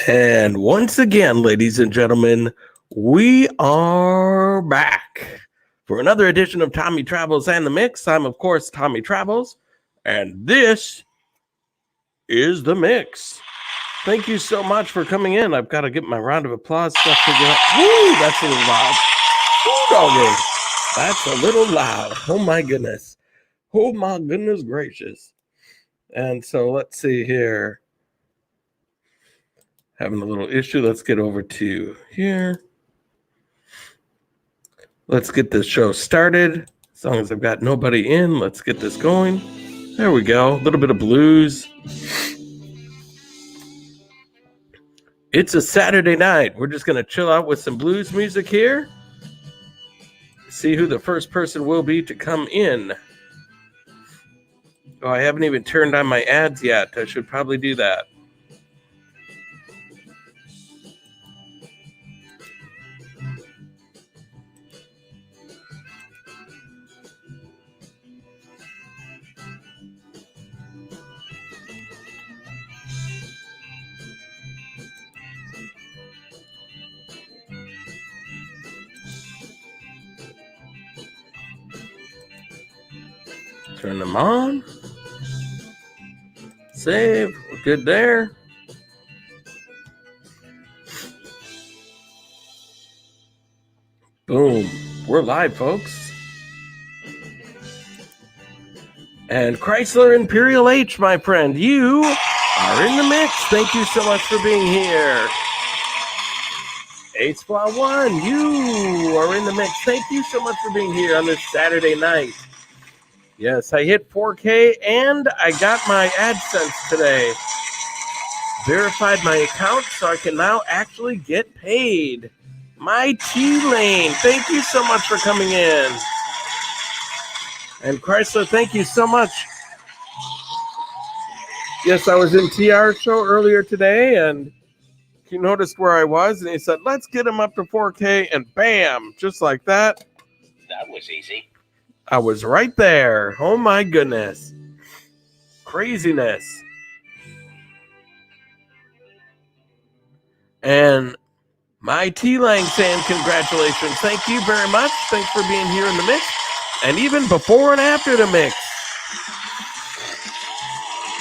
And once again, ladies and gentlemen, we are back for another edition of Tommy Travels and the Mix. I'm, of course, Tommy Travels, and this is The Mix. Thank you so much for coming in. I've got to get my round of applause stuff figured out. Woo, that's a little loud. Woo, doggy. That's a little loud. Oh, my goodness. Oh, my goodness gracious. And so let's see here. Having a little issue. Let's get over to here. Let's get this show started. As long as I've got nobody in, let's get this going. There we go. A little bit of blues. It's a Saturday night. We're just going to chill out with some blues music here. See who the first person will be to come in. Oh, I haven't even turned on my ads yet. I should probably do that. Turn them on. Save. We're good there. Boom. We're live, folks. And Chrysler Imperial H, my friend, you are in the mix. Thank you so much for being here. H1, you are in the mix. Thank you so much for being here on this Saturday night. Yes, I hit 4K and I got my AdSense today. Verified my account so I can now actually get paid. My T-Lane, thank you so much for coming in. And Chrysler, thank you so much. Yes, I was in TR's show earlier today and he noticed where I was and he said, let's get him up to 4K, and bam, just like that. That was easy. I was right there. Oh my goodness. Craziness. And my T-Lang saying congratulations. Thank you very much. Thanks for being here in the mix. And even before and after the mix.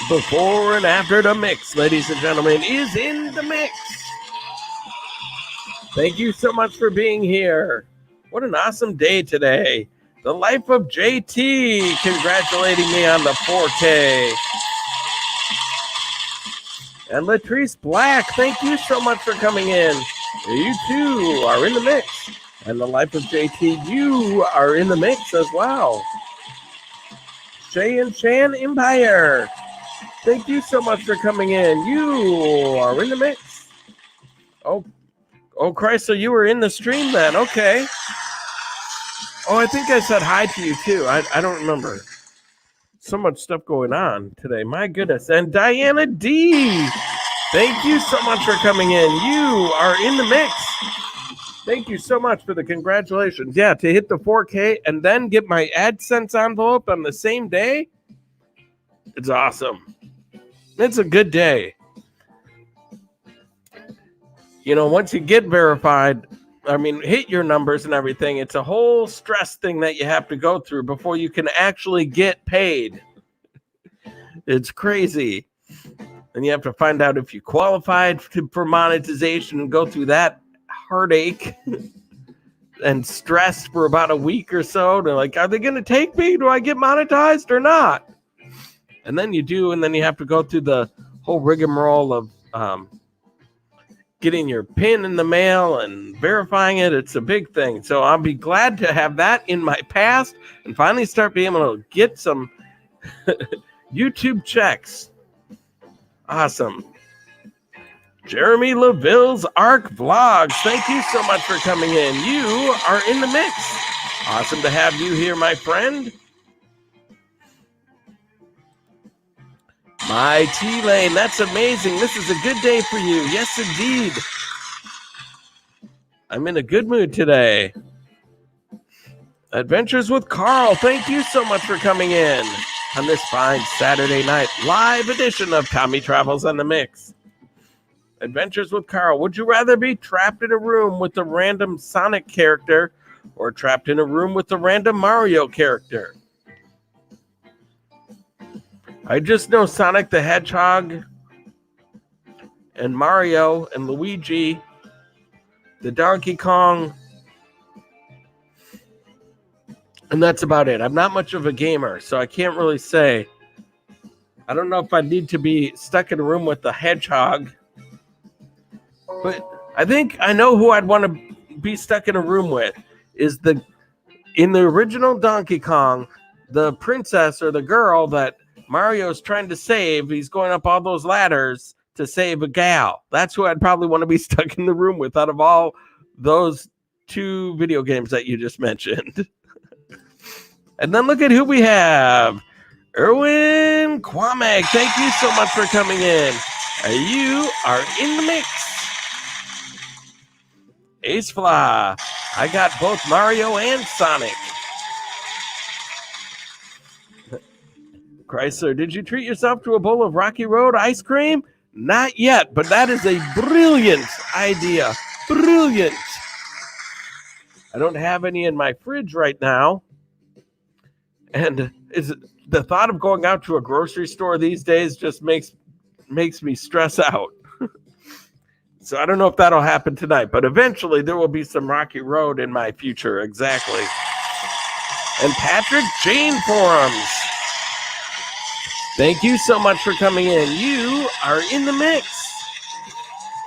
Before and after the mix, ladies and gentlemen, is in the mix. Thank you so much for being here. What an awesome day today. The Life of JT congratulating me on the 4K. And Latrice Black, thank you so much for coming in. You too are in the mix. And the Life of JT, you are in the mix as well. Shay and Shan Empire, thank you so much for coming in. You are in the mix. Oh, Chrysler, you were in the stream then. Okay. Oh, I think I said hi to you too. I don't remember. So much stuff going on today. My goodness. And Diana D, thank you so much for coming in. You are in the mix. Thank you so much for the congratulations. Yeah, to hit the 4K and then get my AdSense envelope on the same day. It's awesome. It's a good day. You know, once you get verified, hit your numbers and everything, it's a whole stress thing that you have to go through before you can actually get paid. It's crazy. And you have to find out if you qualified for monetization and go through that heartache and stress for about a week or so. They're like, are they going to take me? Do I get monetized or not? And then you do, and then you have to go through the whole rigmarole of getting your PIN in the mail and verifying it. It's a big thing. So I'll be glad to have that in my past and finally start being able to get some YouTube checks. Awesome. Jeremy LaVille's Arc Vlogs, thank you so much for coming in. You are in the mix. Awesome to have you here, my friend. My T-Lane, that's amazing. This is a good day for you. Yes, indeed. I'm in a good mood today. Adventures with Carl, thank you so much for coming in on this fine Saturday night live edition of Tommy Travels on the Mix. Adventures with Carl. Would you rather be trapped in a room with a random Sonic character or trapped in a room with a random Mario character? I just know Sonic the Hedgehog and Mario and Luigi, the Donkey Kong, and that's about it. I'm not much of a gamer, so I can't really say. I don't know if I need to be stuck in a room with the Hedgehog, but I think I know who I'd want to be stuck in a room with. In the original Donkey Kong, the princess or the girl that Mario's trying to save, he's going up all those ladders to save a gal. That's who I'd probably want to be stuck in the room with out of all those two video games that you just mentioned. And then look at who we have. Erwin Kwame, thank you so much for coming in. You are in the mix. Ace Fly, I got both Mario and Sonic. Chrysler, did you treat yourself to a bowl of Rocky Road ice cream? Not yet, but that is a brilliant idea. Brilliant. I don't have any in my fridge right now. And the thought of going out to a grocery store these days just makes me stress out. So I don't know if that'll happen tonight, but eventually there will be some Rocky Road in my future. Exactly. And Patrick Jane Forums, thank you so much for coming in. You are in the mix.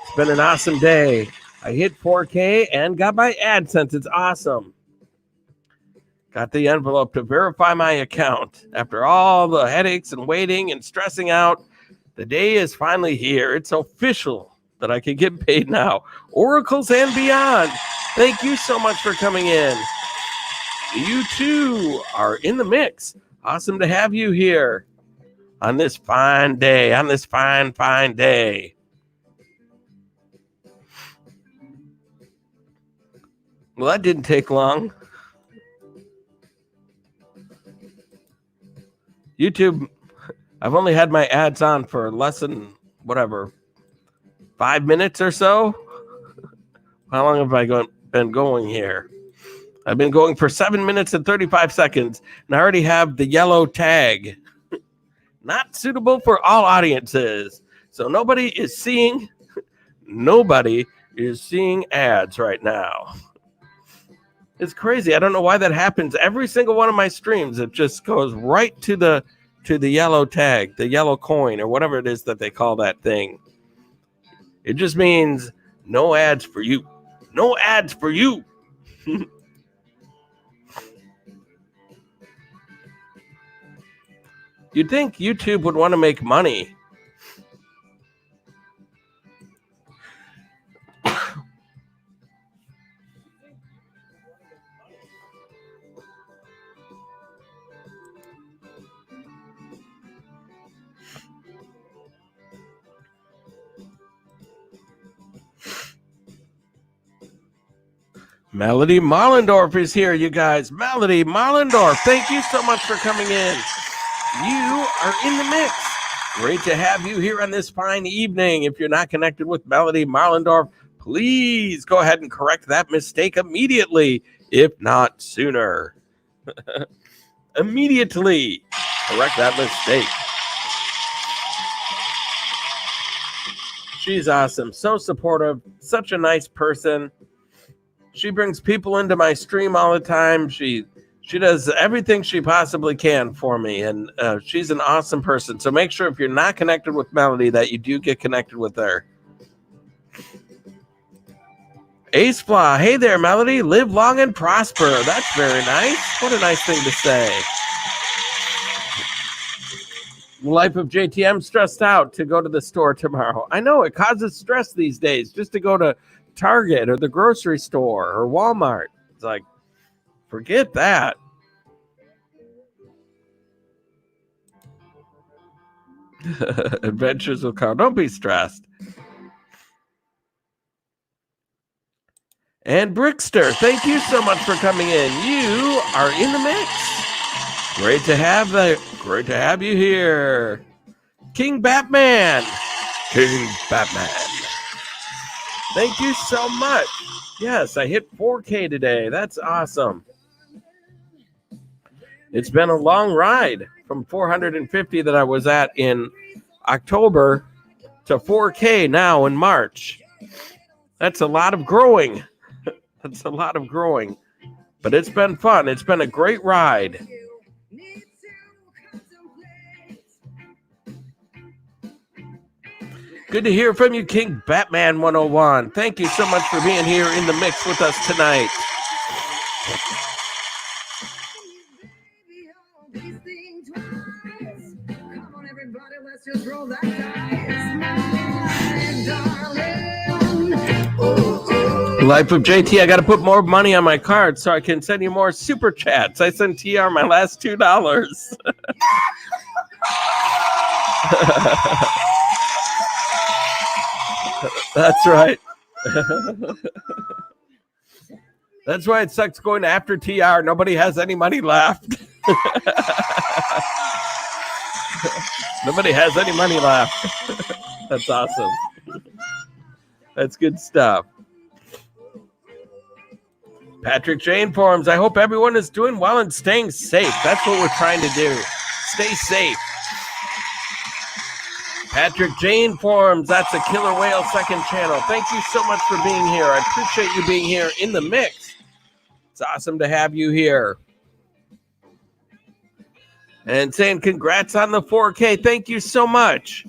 It's been an awesome day. I hit 4K and got my AdSense. It's awesome. Got the envelope to verify my account. After all the headaches and waiting and stressing out, the day is finally here. It's official that I can get paid now. Oracles and beyond, thank you so much for coming in. You too are in the mix. Awesome to have you here on this fine day, on this fine, fine day. Well, that didn't take long. YouTube, I've only had my ads on for less than, 5 minutes or so. How long have I been going here? I've been going for 7 minutes and 35 seconds, and I already have the yellow tag. Not suitable for all audiences. So nobody is seeing ads right now. It's crazy. I don't know why that happens. Every single one of my streams, it just goes right to the yellow tag, the yellow coin, or whatever it is that they call that thing. It just means no ads for you. No ads for you. You'd think YouTube would want to make money. Melody Mollendorf is here, you guys. Melody Mollendorf, thank you so much for coming in. You are in the mix. Great to have you here on this fine evening. If you're not connected with Melody Mollendorf, please go ahead and correct that mistake immediately, if not sooner. Immediately correct that mistake. She's awesome, so supportive, such a nice person. She brings people into my stream all the time. She does everything she possibly can for me, and she's an awesome person. So make sure if you're not connected with Melody that you do get connected with her. Ace Flaw, hey there, Melody. Live long and prosper. That's very nice. What a nice thing to say. Life of JTM, stressed out to go to the store tomorrow. I know it causes stress these days just to go to Target or the grocery store or Walmart. It's like, forget that. Adventures with Carl. Don't be stressed. And Brickster, thank you so much for coming in. You are in the mix. Great to have you here. King Batman. King Batman. Thank you so much. Yes, I hit 4K today. That's awesome. It's been a long ride from 450 that I was at in October to 4K now in March. That's a lot of growing. That's a lot of growing. But it's been fun. It's been a great ride. Good to hear from you, King Batman 101. Thank you so much for being here in the mix with us tonight. Life of JT, I got to put more money on my card so I can send you more super chats. I sent TR my last $2. That's right. That's why it sucks going after TR. Nobody has any money left. Nobody has any money left. That's awesome. That's good stuff. Patrick Jane forums. I hope everyone is doing well and staying safe. That's what we're trying to do. Stay safe. Patrick Jane forums. That's a Killer Whale second channel. Thank you so much for being here. I appreciate you being here in the mix. It's awesome to have you here. And saying congrats on the 4K. Thank you so much.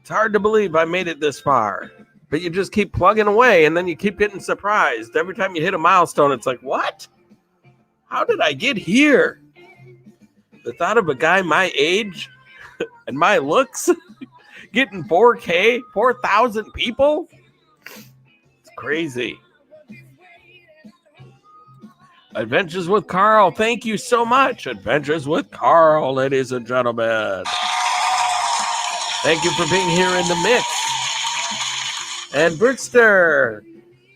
It's hard to believe I made it this far. But you just keep plugging away, and then you keep getting surprised. Every time you hit a milestone, it's like, what? How did I get here? The thought of a guy my age and my looks getting 4K, 4,000 people? It's crazy. Adventures with Carl, thank you so much. Adventures with Carl, ladies and gentlemen. Thank you for being here in the mix. And Brickster,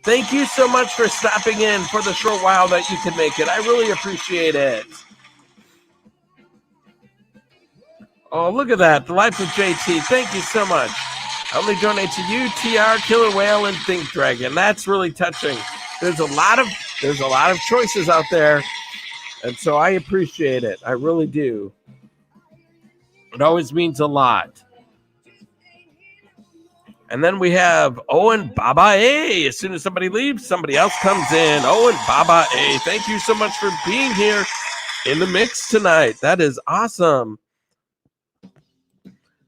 thank you so much for stopping in for the short while that you can make it. I really appreciate it. Oh, look at that. The Life of JT. Thank you so much. I only donate to you, TR, Killer Whale, and Think Dragon. That's really touching. There's a lot of choices out there. And so I appreciate it. I really do. It always means a lot. And then we have Owen Baba A. As soon as somebody leaves, somebody else comes in. Owen Baba A. Thank you so much for being here in the mix tonight. That is awesome.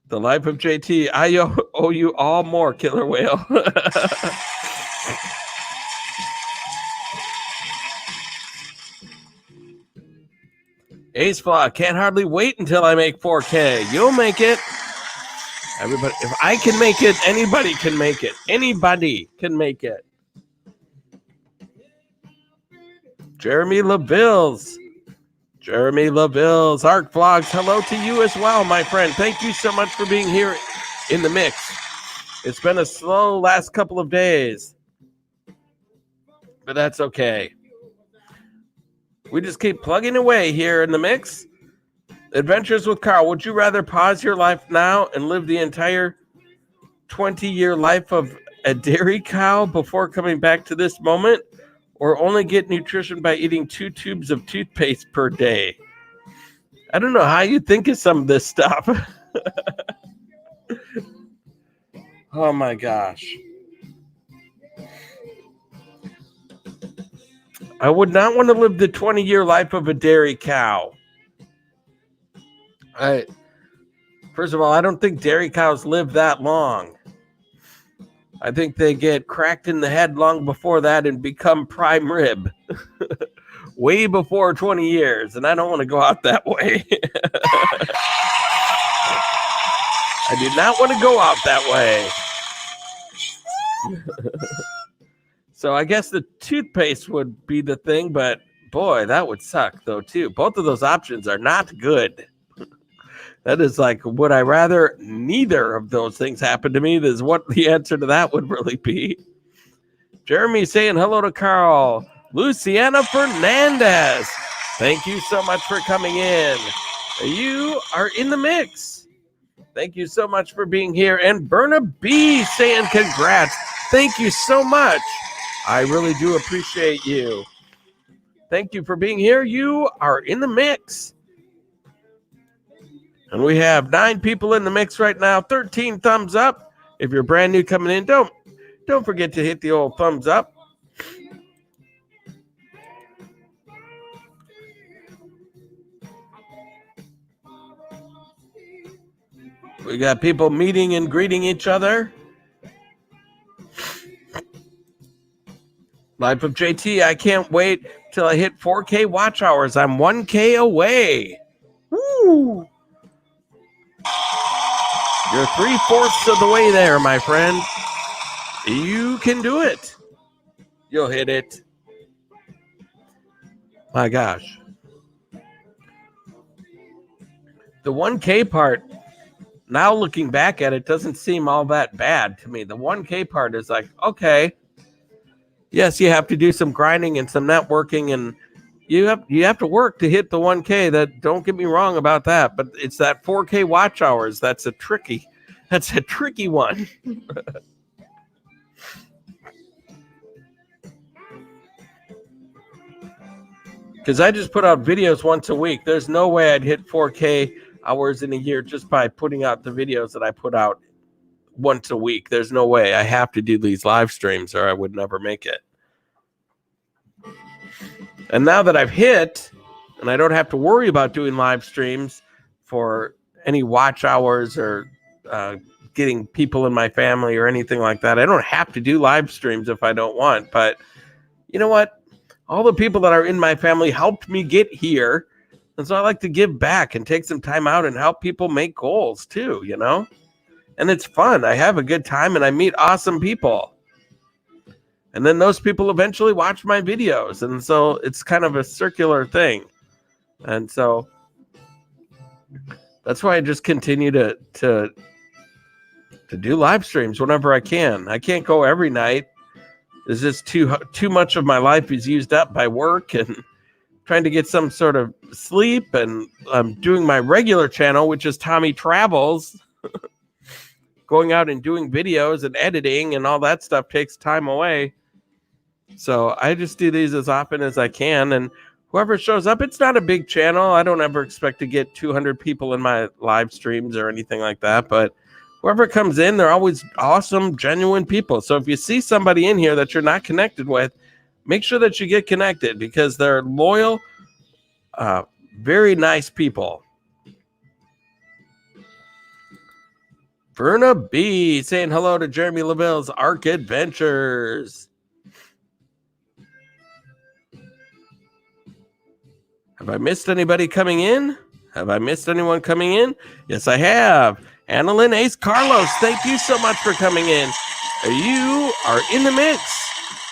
The Life of JT. I owe you all more, Killer Whale. Ace Flaw. Can't hardly wait until I make 4K. You'll make it. Everybody, if I can make it, anybody can make it. Anybody can make it. Jeremy LaVilles. Arc Vlogs, hello to you as well, my friend. Thank you so much for being here in the mix. It's been a slow last couple of days, but that's okay. We just keep plugging away here in the mix. Adventures with Carl. Would you rather pause your life now and live the entire 20-year life of a dairy cow before coming back to this moment, or only get nutrition by eating 2 tubes of toothpaste per day? I don't know how you think of some of this stuff. Oh my gosh. I would not want to live the 20-year life of a dairy cow. First of all, I don't think dairy cows live that long. I think they get cracked in the head long before that and become prime rib. Way before 20 years, and I don't want to go out that way. I do not want to go out that way. So I guess the toothpaste would be the thing, but boy, that would suck though too. Both of those options are not good. That is like, would I rather neither of those things happen to me? This is what the answer to that would really be. Jeremy saying hello to Carl. Luciana Fernandez. Thank you so much for coming in. You are in the mix. Thank you so much for being here. And Berna B saying congrats. Thank you so much. I really do appreciate you. Thank you for being here. You are in the mix. And we have 9 people in the mix right now. 13 thumbs up. If you're brand new coming in, don't forget to hit the old thumbs up. We got people meeting and greeting each other. Life of JT, I can't wait till I hit 4K watch hours. I'm 1K away. Woo! You're 3/4 of the way there, my friend. You can do it. You'll hit it. My gosh. The 1K part, now looking back at it, doesn't seem all that bad to me. The 1K part is like, okay, yes, you have to do some grinding and some networking, and you have to work to hit the 1K. That, don't get me wrong about that, but it's that 4K watch hours that's a tricky one. Because I just put out videos once a week. There's no way I'd hit 4K hours in a year just by putting out the videos that I put out once a week. There's no way. I have to do these live streams or I would never make it. And now that I've hit, and I don't have to worry about doing live streams for any watch hours or getting people in my family or anything like that. I don't have to do live streams if I don't want. But you know what? All the people that are in my family helped me get here. And so I like to give back and take some time out and help people make goals too, you know? And it's fun. I have a good time and I meet awesome people. And then those people eventually watch my videos. And so it's kind of a circular thing. And so that's why I just continue to do live streams whenever I can. I can't go every night. It's just too much of my life is used up by work and trying to get some sort of sleep. And I'm doing my regular channel, which is Tommy Travels. Going out and doing videos and editing and all that stuff takes time away. So I just do these as often as I can. And whoever shows up, it's not a big channel. I don't ever expect to get 200 people in my live streams or anything like that. But whoever comes in, they're always awesome, genuine people. So if you see somebody in here that you're not connected with, make sure that you get connected because they're loyal, very nice people. Verna B saying hello to Jeremy LaVille's Arc Adventures. Have I missed anybody coming in? Have I missed anyone coming in? Yes, I have. Annalyn Ace Carlos, thank you so much for coming in. You are in the mix.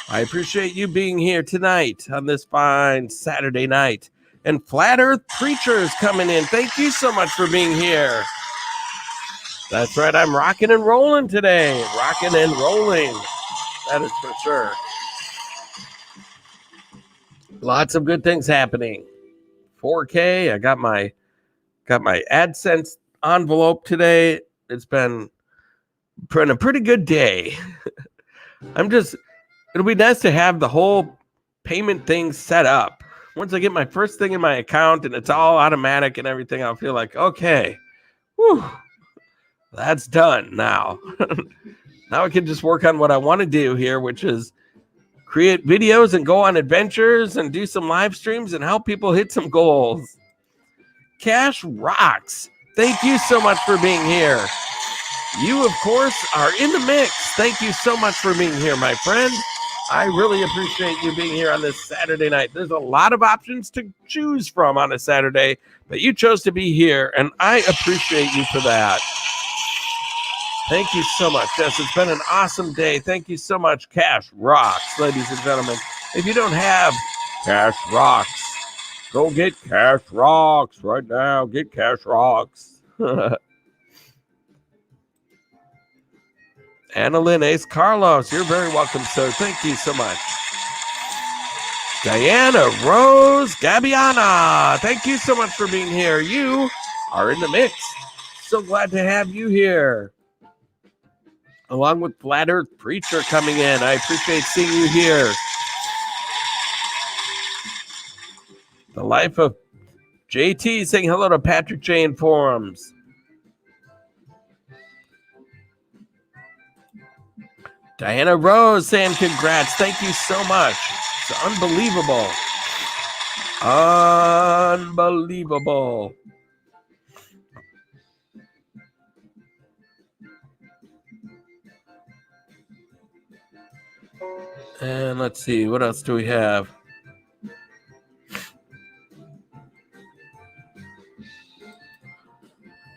I appreciate you being here tonight on this fine Saturday night. And Flat Earth Preachers coming in. Thank you so much for being here. That's right, I'm rocking and rolling today. Rocking and rolling. That is for sure. Lots of good things happening. 4K. I got my AdSense envelope today. It's been a pretty good day. It'll be nice to have the whole payment thing set up. Once I get my first thing in my account and it's all automatic and everything, I'll feel like, okay, whew, that's done now. Now I can just work on what I want to do here, which is create videos and go on adventures and do some live streams and help people hit some goals. Cash rocks. Thank you so much for being here. You, of course, are in the mix. Thank you so much for being here, my friend. I really appreciate you being here on this Saturday night. There's a lot of options to choose from on a Saturday, but you chose to be here, and I appreciate you for that. Thank you so much. Yes, it's been an awesome day. Thank you so much. Cash rocks, ladies and gentlemen. If you don't have Cash Rocks, go get Cash Rocks right now. Get Cash Rocks. Annalyn Ace Carlos, you're very welcome, sir. Thank you so much. Diana Rose Gabiana, thank you so much for being here. You are in the mix. So glad to have you here. along with Flat Earth Preacher coming in. I appreciate seeing you here. The Life of JT saying hello to Patrick J in forums. Diana Rose saying congrats. Thank you so much. It's unbelievable. Unbelievable. And let's see, what else do we have?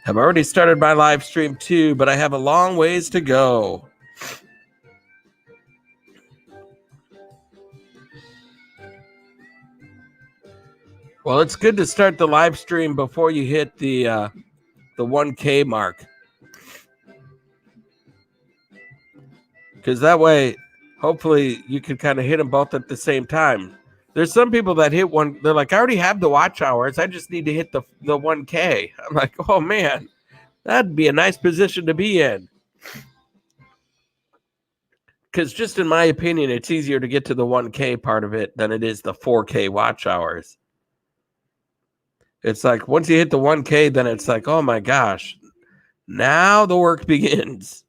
I've already started my live stream too, but I have a long ways to go. Well, it's good to start the live stream before you hit the 1K mark. Because that way, hopefully, you can kind of hit them both at the same time. There's some people that hit one. They're like, I already have the watch hours. I just need to hit the 1K. I'm like, oh, man, that'd be a nice position to be in. Because just in my opinion, it's easier to get to the 1K part of it than it is the 4K watch hours. It's like once you hit the 1K, then it's like, oh, my gosh, now the work begins.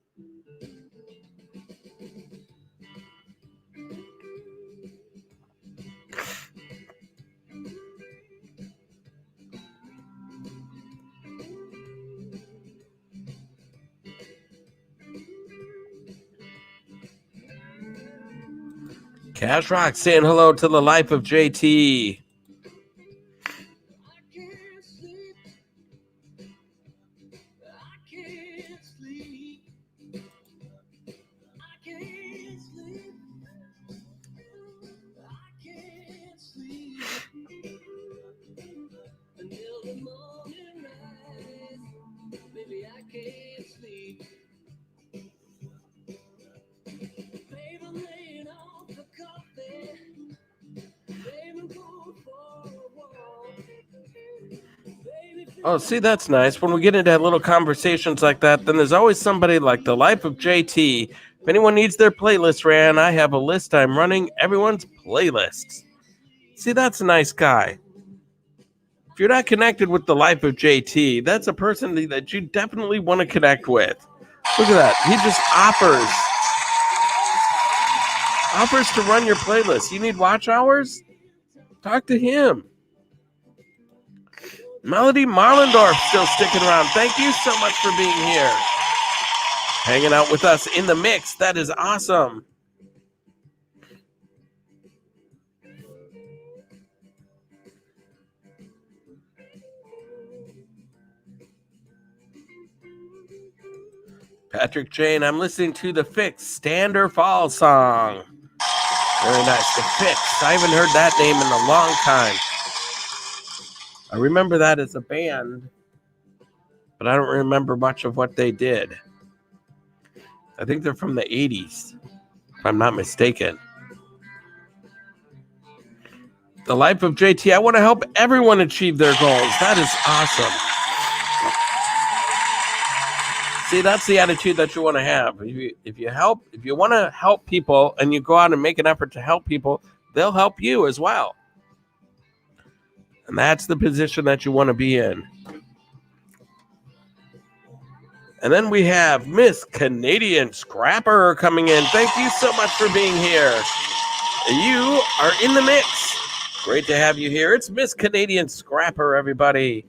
Cash Rock saying hello to the Life of JT. Oh, see, that's nice. When we get into little conversations like that, then there's always somebody like the Life of JT. If anyone needs their playlist ran, I have a list. I'm running everyone's playlists. See, that's a nice guy. If you're not connected with the Life of JT, that's a person that you definitely want to connect with. Look at that. He just offers to run your playlist. You need watch hours? Talk to him. Melody Marlendorf still sticking around. Thank you so much for being here. Hanging out with us in the mix. That is awesome. Patrick Jane, I'm listening to The Fix Stand or Fall song. Very nice. The Fix. I haven't heard that name in a long time. I remember that as a band, but I don't remember much of what they did. I think they're from the 80s, if I'm not mistaken. The Life of JT, I want to help everyone achieve their goals. That is awesome. See, that's the attitude that you want to have. If you want to help people and you go out and make an effort to help people, they'll help you as well. And that's the position that you want to be in. And then we have Miss Canadian Scrapper coming in. Thank you so much for being here. You are in the mix. Great to have you here. It's Miss Canadian Scrapper, everybody.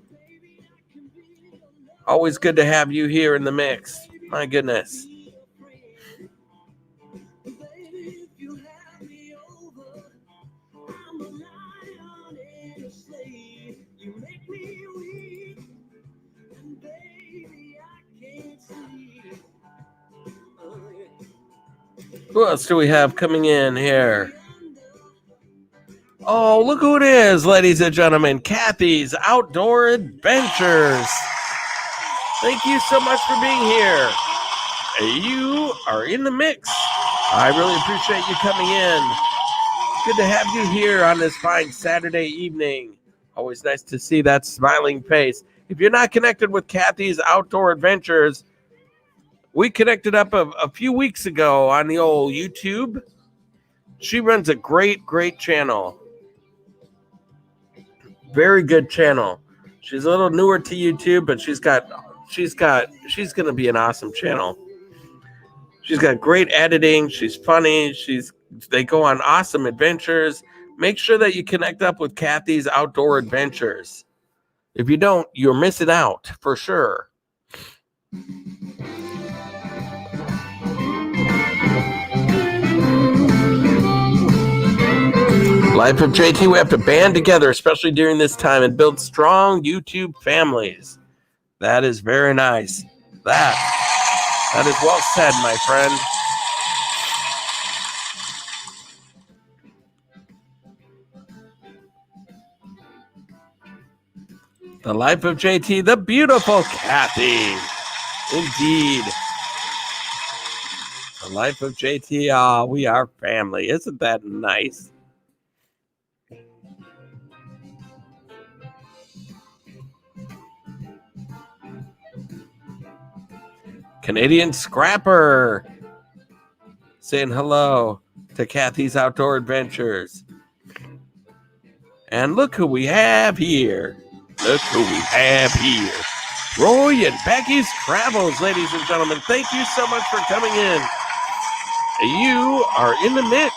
Always good to have you here in the mix. My goodness. Who else do we have coming in here? Oh, look who it is, ladies and gentlemen. Kathy's Outdoor Adventures. Thank you so much for being here. You are in the mix. I really appreciate you coming in. Good to have you here on this fine Saturday evening. Always nice to see that smiling face. If you're not connected with Kathy's Outdoor Adventures, We connected up a few weeks ago on the old YouTube. She runs a great channel. Very good channel. She's a little newer to YouTube, but she's going to be an awesome channel. She's got great editing. She's funny. They go on awesome adventures. Make sure that you connect up with Kathy's Outdoor Adventures. If you don't, you're missing out for sure. Life of JT, we have to band together, especially during this time, and build strong YouTube families. That is very nice. That is well said, my friend. The Life of JT, the beautiful Kathy. Indeed. The Life of JT, we are family. Isn't that nice? Canadian Scrapper saying hello to Kathy's Outdoor Adventures. And look who we have here. Roy and Becky's Travels, ladies and gentlemen. Thank you so much for coming in. You are in the mix.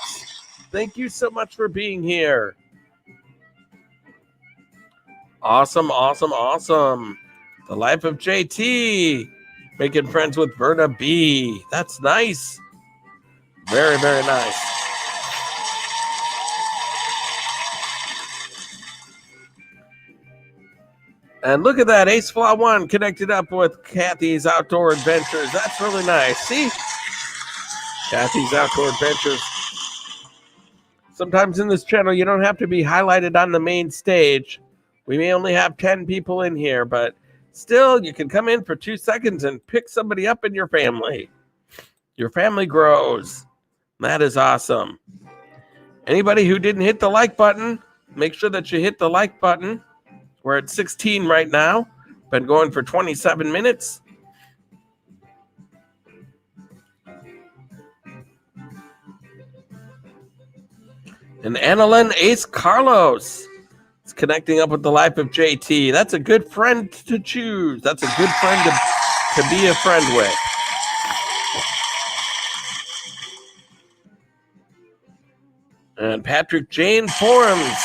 Thank you so much for being here. Awesome. The Life of JT. Making friends with Verna B. That's nice. Very nice. And look at that. Ace Flaw 1 connected up with Kathy's Outdoor Adventures. That's really nice. See? Kathy's Outdoor Adventures. Sometimes in this channel, you don't have to be highlighted on the main stage. We may only have 10 people in here, but still, you can come in for 2 seconds and pick somebody up in your family. Your family grows. That is awesome. Anybody who didn't hit the like button, make sure that you hit the like button. We're at 16 right now. Been going for 27 minutes. And Annalyn Ace Carlos is connecting up with the Life of JT. That's a good friend to choose. That's a good friend to be a friend with. And Patrick Jane Forums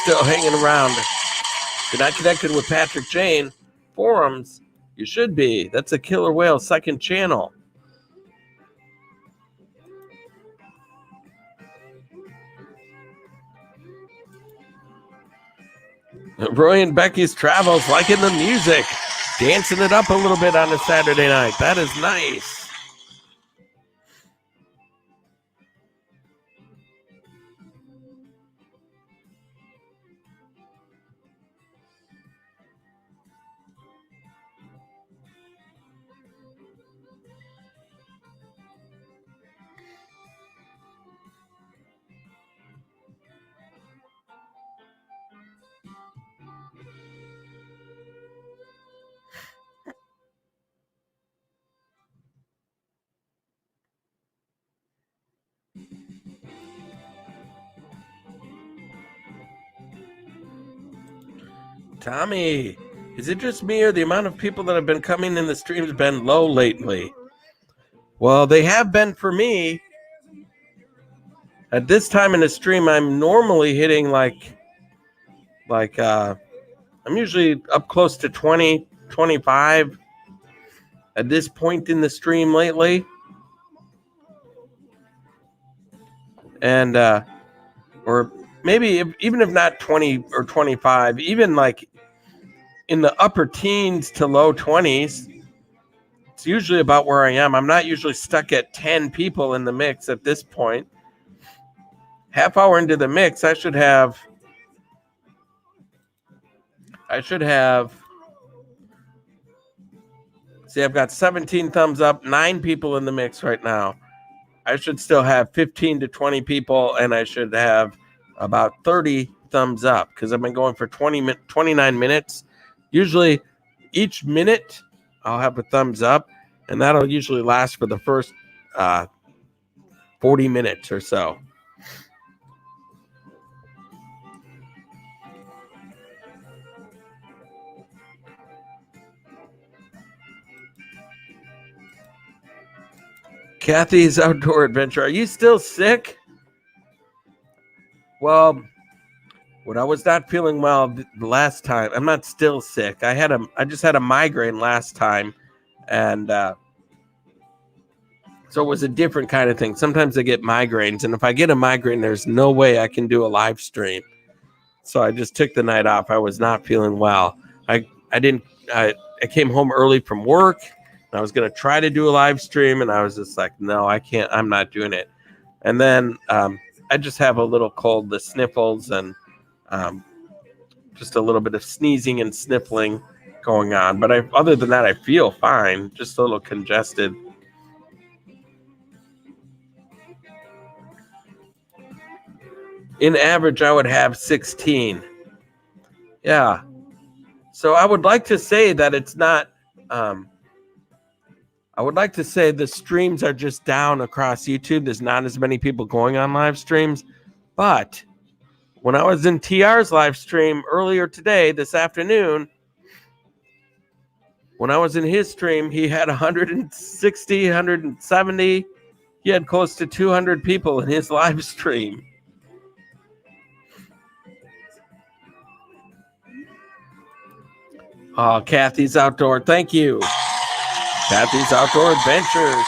still hanging around. If you're not connected with Patrick Jane Forums, you should be. That's a Killer Whale second channel. Roy and Becky's Travels, liking the music, dancing it up a little bit on a Saturday night. That is nice. Tommy, is it just me or the amount of people that have been coming in the stream has been low lately? Well, they have been for me. At this time in the stream, I'm normally hitting I'm usually up close to 20, 25 at this point in the stream lately. And, or maybe even if not 20 or 25, even like in the upper teens to low 20s, it's usually about where I am. I'm not usually stuck at 10 people in the mix at this point. Half hour into the mix, I should have, see, I've got 17 thumbs up, 9 people in the mix right now. I should still have 15 to 20 people, and I should have about 30 thumbs up because I've been going for 29 minutes. Usually each minute I'll have a thumbs up. And that'll usually last for the first 40 minutes or so. Kathy's Outdoor Adventure. Are you still sick? Well, when I was not feeling well the last time, I'm not still sick. I just had a migraine last time, and so it was a different kind of thing. Sometimes I get migraines, and if I get a migraine, there's no way I can do a live stream. So I just took the night off. I was not feeling well. I came home early from work. And I was going to try to do a live stream, and I was just like, no, I can't. I'm not doing it. And then I just have a little cold, the sniffles, and just a little bit of sneezing and sniffling going on. But other than that, I feel fine, just a little congested. In average, I would have 16. Yeah. So I would like to say that it's not... I would like to say the streams are just down across YouTube. There's not as many people going on live streams. But when I was in TR's live stream earlier today, this afternoon, when I was in his stream, he had 160, 170. He had close to 200 people in his live stream. Oh, Kathy's Outdoor. Thank you. Kathy's Outdoor Adventures.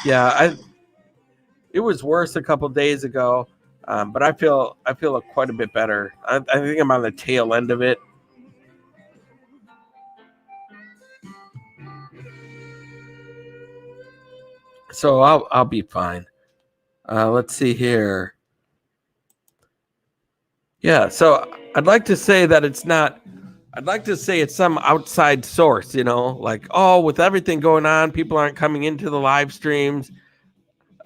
Yeah, it was worse a couple days ago, but I feel quite a bit better. I think I'm on the tail end of it. So I'll be fine. Let's see here. Yeah, so I'd like to say that it's not. I'd like to say it's some outside source, like, oh, with everything going on, people aren't coming into the live streams.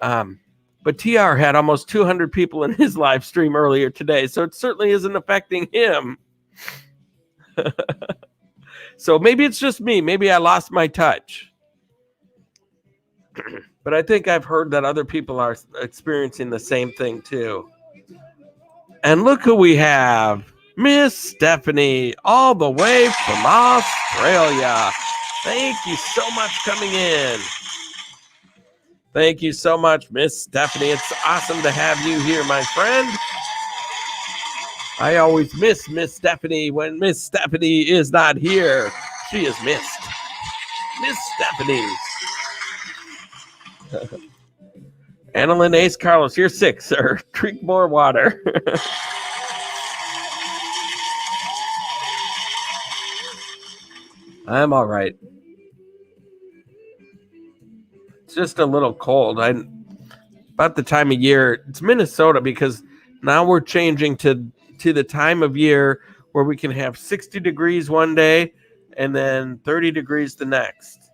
But TR had almost 200 people in his live stream earlier today, so it certainly isn't affecting him. So maybe it's just me. Maybe I lost my touch. But I think I've heard that other people are experiencing the same thing too. And look who we have. Miss Stephanie, all the way from Australia. Thank you so much for coming in. Thank you so much, Miss Stephanie. It's awesome to have you here, my friend. I always miss Miss Stephanie when Miss Stephanie is not here. She is missed. Miss Stephanie. Annalyn Ace Carlos, you're sick, sir. Drink more water. I'm all right. It's just a little cold. About the time of year, it's Minnesota, because now we're changing to the time of year where we can have 60 degrees one day and then 30 degrees the next.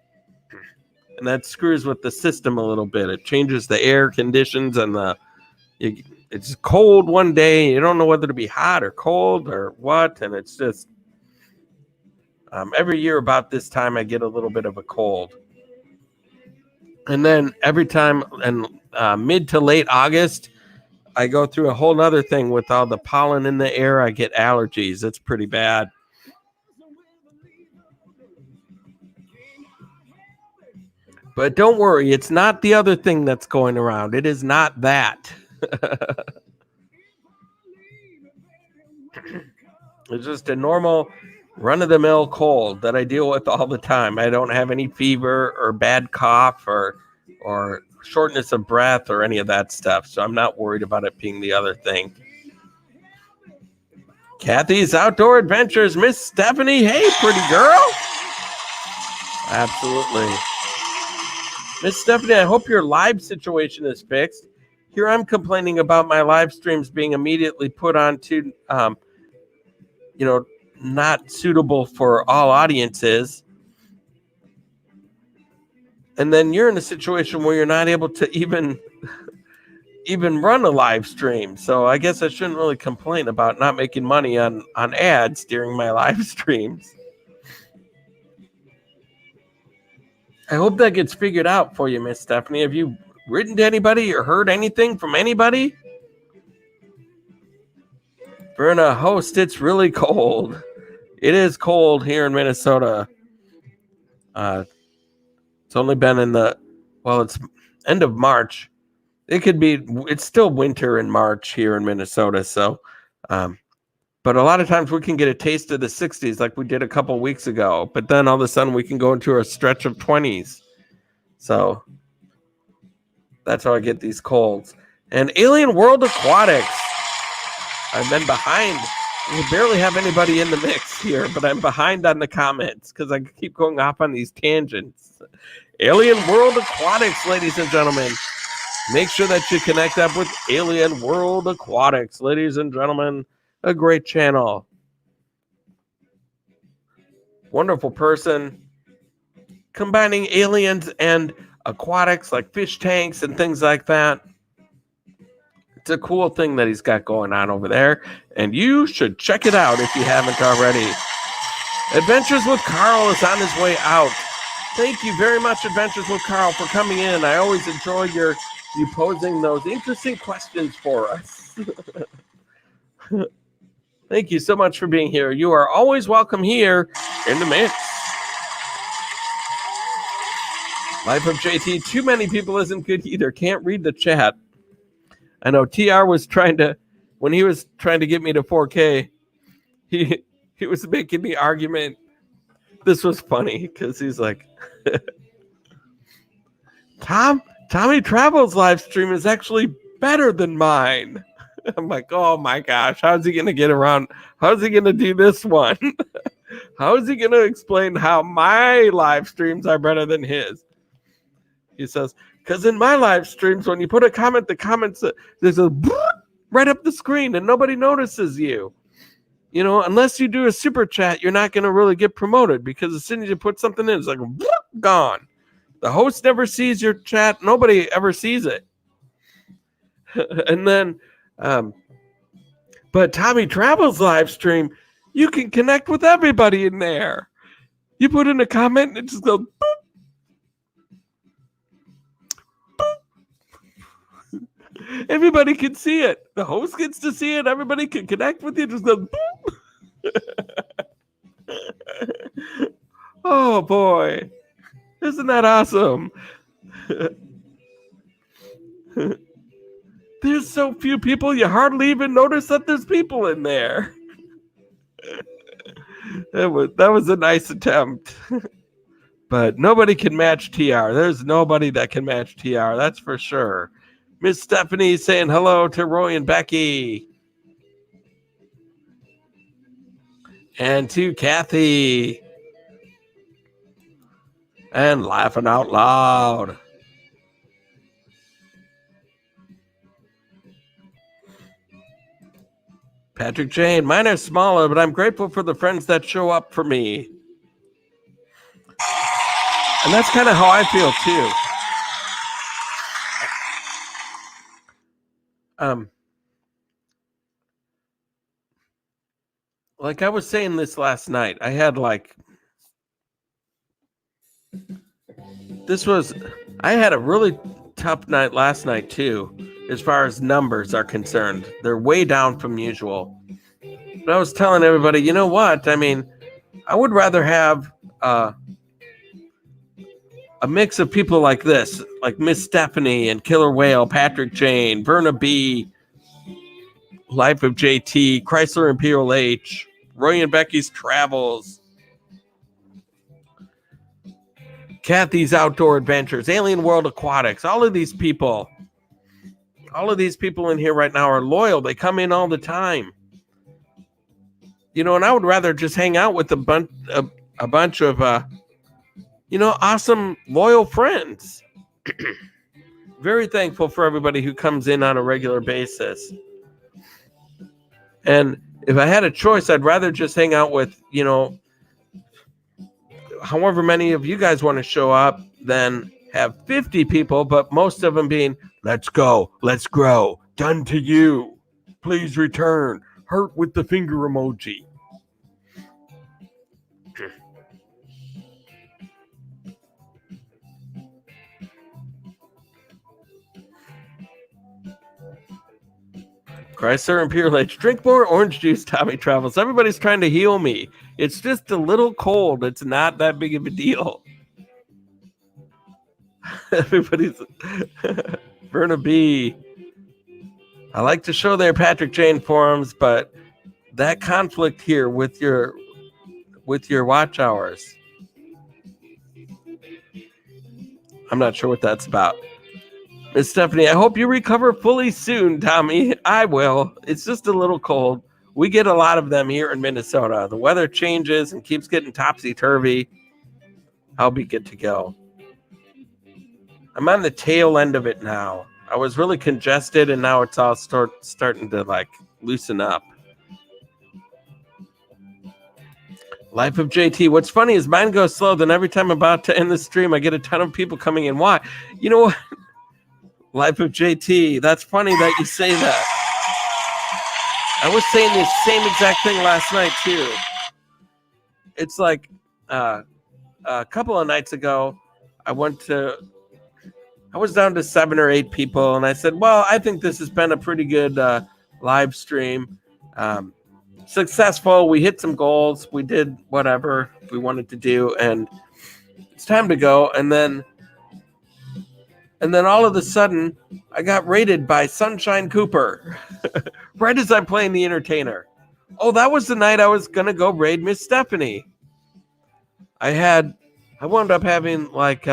And that screws with the system a little bit. It changes the air conditions, and it's cold one day. You don't know whether to be hot or cold or what. And it's just every year about this time, I get a little bit of a cold. And then every time in mid to late August, I go through a whole nother thing with all the pollen in the air. I get allergies. It's pretty bad. But don't worry, it's not the other thing that's going around. It is not that. It's just a normal run-of-the-mill cold that I deal with all the time. I don't have any fever or bad cough or shortness of breath or any of that stuff. So I'm not worried about it being the other thing. Kathy's Outdoor Adventures, Miss Stephanie. Hey, pretty girl. Absolutely. Miss Stephanie, I hope your live situation is fixed. Here I'm complaining about my live streams being immediately put onto, not suitable for all audiences. And then you're in a situation where you're not able to even run a live stream. So I guess I shouldn't really complain about not making money on ads during my live streams. I hope that gets figured out for you, Miss Stephanie. Have you written to anybody or heard anything from anybody? Verna, host, it's really cold. It is cold here in Minnesota. It's only been it's end of March. It's still winter in March here in Minnesota. So, but a lot of times we can get a taste of the 60s like we did a couple weeks ago. But then all of a sudden we can go into a stretch of 20s. So that's how I get these colds. And Alien World Aquatics. I've been behind. We barely have anybody in the mix here, but I'm behind on the comments because I keep going off on these tangents. Alien World Aquatics, ladies and gentlemen. Make sure that you connect up with Alien World Aquatics, ladies and gentlemen. A great channel. Wonderful person. Combining aliens and aquatics like fish tanks and things like that. It's a cool thing that he's got going on over there, and you should check it out if you haven't already. Adventures with Carl is on his way out. Thank you very much, Adventures with Carl, for coming in. I always enjoy you posing those interesting questions for us. Thank you so much for being here. You are always welcome here in the mix. Life of JT, too many people isn't good either. Can't read the chat. I know TR was when he was trying to get me to 4K, he was making the argument. This was funny because he's like, Tommy Travel's live stream is actually better than mine. I'm like, oh my gosh, how's he going to get around? How's he going to do this one? How is he going to explain how my live streams are better than his? He says, because in my live streams, when you put a comment, the comments, there's a right up the screen and nobody notices you. You know, unless you do a super chat, you're not going to really get promoted because as soon as you put something in, it's like gone. The host never sees your chat. Nobody ever sees it. And then, but Tommy Travel's live stream, you can connect with everybody in there. You put in a comment and it just goes boop. Everybody can see it. The host gets to see it. Everybody can connect with you. Just go boop. Oh boy. Isn't that awesome? There's so few people, you hardly even notice that there's people in there. That was a nice attempt. But nobody can match TR. There's nobody that can match TR, that's for sure. Miss Stephanie saying hello to Roy and Becky. And to Kathy. And laughing out loud. Patrick Jane, mine are smaller, but I'm grateful for the friends that show up for me. And that's kind of how I feel too. Like I was saying this last night, I had a really tough night last night too, as far as numbers are concerned. They're way down from usual. But I was telling everybody, you know what? I mean, I would rather have a mix of people like this, like Miss Stephanie and Killer Whale, Patrick Jane, Verna B, Life of JT, Chrysler Imperial H, Roy and Becky's Travels, Kathy's Outdoor Adventures, Alien World Aquatics. All of these people in here right now are loyal. They come in all the time. You know, and I would rather just hang out with a bunch of awesome, loyal friends. Very thankful for everybody who comes in on a regular basis. And if I had a choice, I'd rather just hang out with, however many of you guys want to show up than have 50 people, but most of them being, let's go, let's grow, done to you, please return, heart with the finger emoji. Chrysler and Pure H. Drink more orange juice, Tommy Travels. Everybody's trying to heal me. It's just a little cold. It's not that big of a deal. Everybody's Verna B. I like to show their Patrick Jane forums, but that conflict here with your watch hours, I'm not sure what that's about. Miss Stephanie, I hope you recover fully soon, Tommy. I will. It's just a little cold. We get a lot of them here in Minnesota. The weather changes and keeps getting topsy-turvy. I'll be good to go. I'm on the tail end of it now. I was really congested, and now it's all starting to, like, loosen up. Life of JT. What's funny is mine goes slow. Then every time I'm about to end the stream, I get a ton of people coming in. Why? You know what? Life of JT. That's funny that you say that. I was saying the same exact thing last night, too. It's like a couple of nights ago, I was down to 7 or 8 people, and I said, well, I think this has been a pretty good live stream. Successful. We hit some goals. We did whatever we wanted to do, and it's time to go. And then all of a sudden, I got raided by Sunshine Cooper right as I'm playing the entertainer. Oh, that was the night I was going to go raid Miss Stephanie. I wound up having like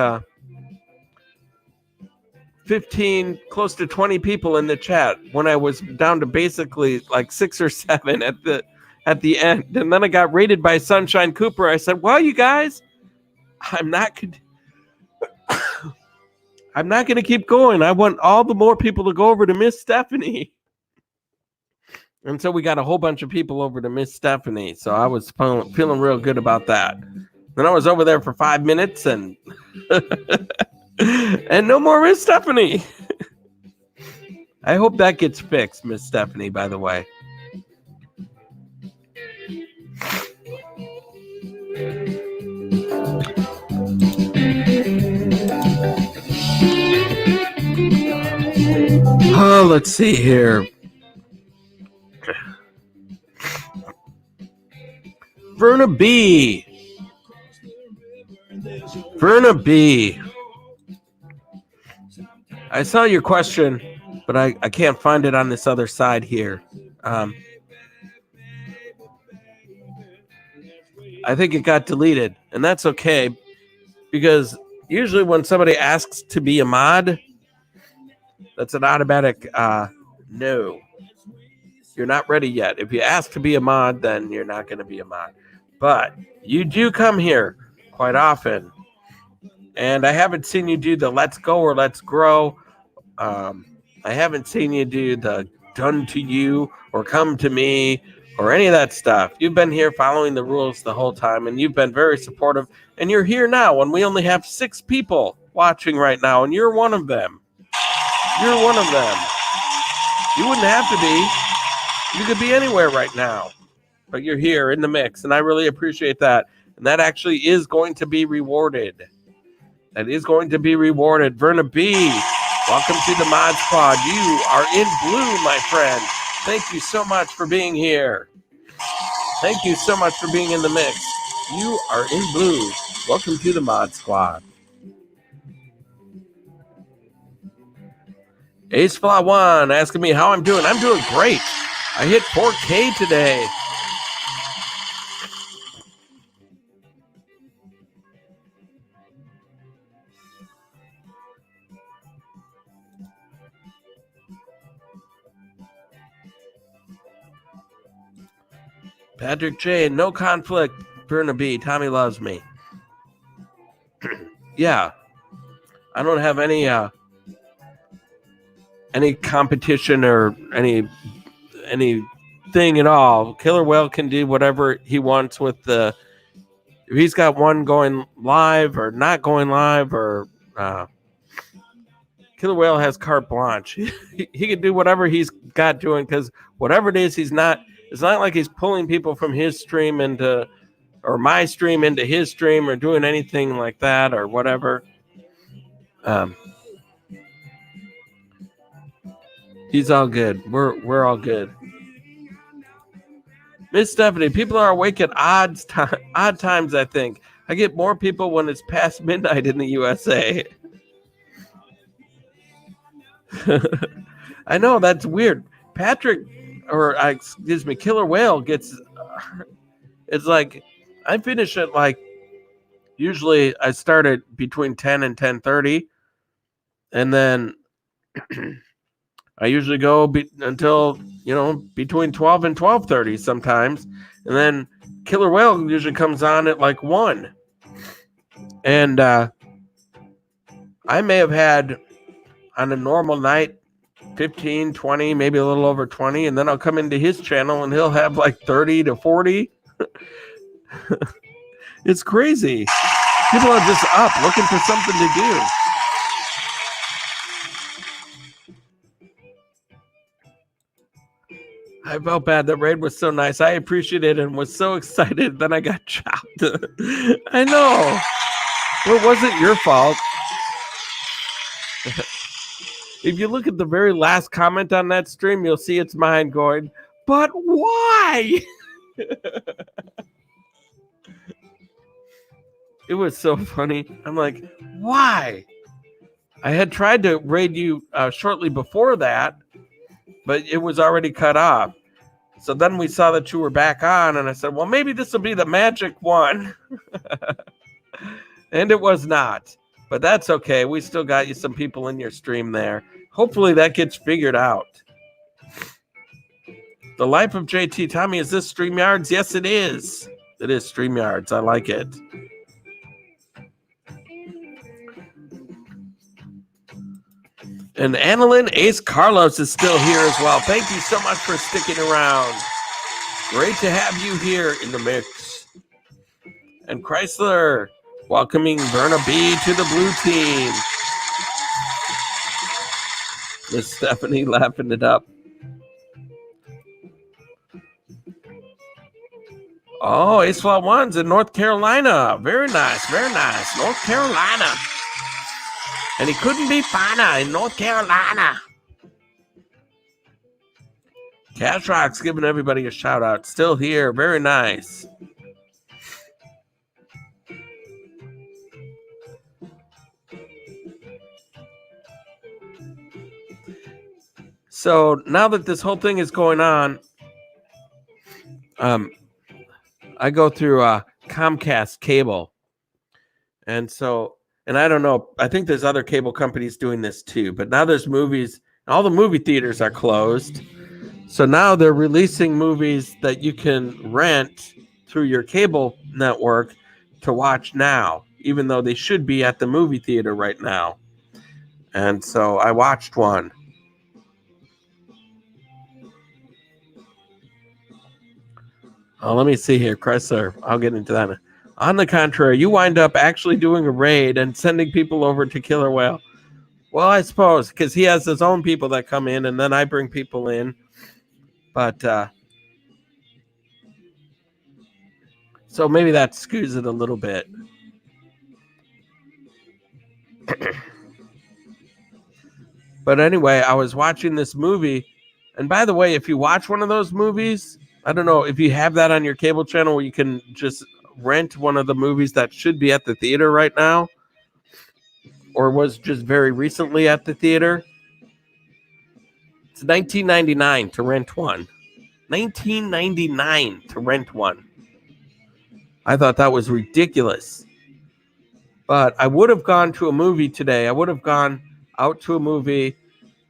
15, close to 20 people in the chat when I was down to basically like 6 or 7 at the end. And then I got raided by Sunshine Cooper. I said, well, you guys, I'm not going to keep going. I want all the more people to go over to Miss Stephanie. And so we got a whole bunch of people over to Miss Stephanie. So I was feeling real good about that. Then I was over there for 5 minutes and and no more Miss Stephanie. I hope that gets fixed, Miss Stephanie, by the way. Oh, let's see here. Verna B. I saw your question, but I can't find it on this other side here. I think it got deleted, and that's okay, because usually when somebody asks to be a mod, that's an automatic no. You're not ready yet. If you ask to be a mod, then you're not going to be a mod. But you do come here quite often. And I haven't seen you do the let's go or let's grow. I haven't seen you do the done to you or come to me or any of that stuff. You've been here following the rules the whole time, and you've been very supportive. And you're here now when we only have 6 people watching right now, and you're one of them. You're one of them. You wouldn't have to be. You could be anywhere right now. But you're here in the mix, and I really appreciate that. And that actually is going to be rewarded. That is going to be rewarded. Verna B., welcome to the Mod Squad. You are in blue, my friend. Thank you so much for being here. Thank you so much for being in the mix. You are in blue. Welcome to the Mod Squad. Ace Fly 1 asking me how I'm doing. I'm doing great. I hit 4K today. Patrick J, no conflict. Verna B, Tommy loves me. Yeah. I don't have any competition or anything at all. Killer Whale can do whatever he wants with if he's got one going live or not going live, or Killer Whale has carte blanche. He can do whatever he's got doing, because whatever it is, it's not like he's pulling people from his stream into, or my stream into his stream, or doing anything like that or whatever. He's all good. We're all good. Miss Stephanie, people are awake at odd times, I think. I get more people when it's past midnight in the USA. I know, that's weird. Patrick, or excuse me, Killer Whale gets, it's like, I finish at like, usually I start at between 10 and 10:30. And then I usually go until, between 12 and 12:30 sometimes. And then Killer Whale usually comes on at like 1. And I may have had on a normal night 15, 20, maybe a little over 20. And then I'll come into his channel and he'll have like 30 to 40. It's crazy. People are just up looking for something to do. I felt bad. The raid was so nice. I appreciated it and was so excited. Then I got chopped. I know. Well, it wasn't your fault. If you look at the very last comment on that stream, you'll see it's mine going, but why? It was so funny. I'm like, why? I had tried to raid you shortly before that, but it was already cut off. So then we saw that you were back on, and I said, well, maybe this will be the magic one. And it was not. But that's okay. We still got you some people in your stream there. Hopefully that gets figured out. The Life of JT. Tommy, is this StreamYards? Yes, it is. It is StreamYards. I like it. And Annalyn Ace Carlos is still here as well. Thank you so much for sticking around. Great to have you here in the mix. And Chrysler welcoming Verna B to the blue team. Miss Stephanie laughing it up. Oh, Ace Flat One's in North Carolina. Very nice, very nice. North Carolina. And he couldn't be finer in North Carolina. Cash Rock's giving everybody a shout out. Still here. Very nice. So now that this whole thing is going on, I go through Comcast cable. And I don't know, I think there's other cable companies doing this too, but now there's movies, all the movie theaters are closed. So now they're releasing movies that you can rent through your cable network to watch now, even though they should be at the movie theater right now. And so I watched one. Oh, let me see here, Chrysler. I'll get into that. On the contrary, you wind up actually doing a raid and sending people over to Killer Whale. Well, I suppose, because he has his own people that come in, and then I bring people in. But, so maybe that skews it a little bit. But anyway, I was watching this movie. And by the way, if you watch one of those movies, I don't know if you have that on your cable channel where you can just rent one of the movies that should be at the theater right now, or was just very recently at the theater. It's $19.99 to rent one. $19.99 to rent one. I thought that was ridiculous. But I would have gone to a movie today. I would have gone out to a movie,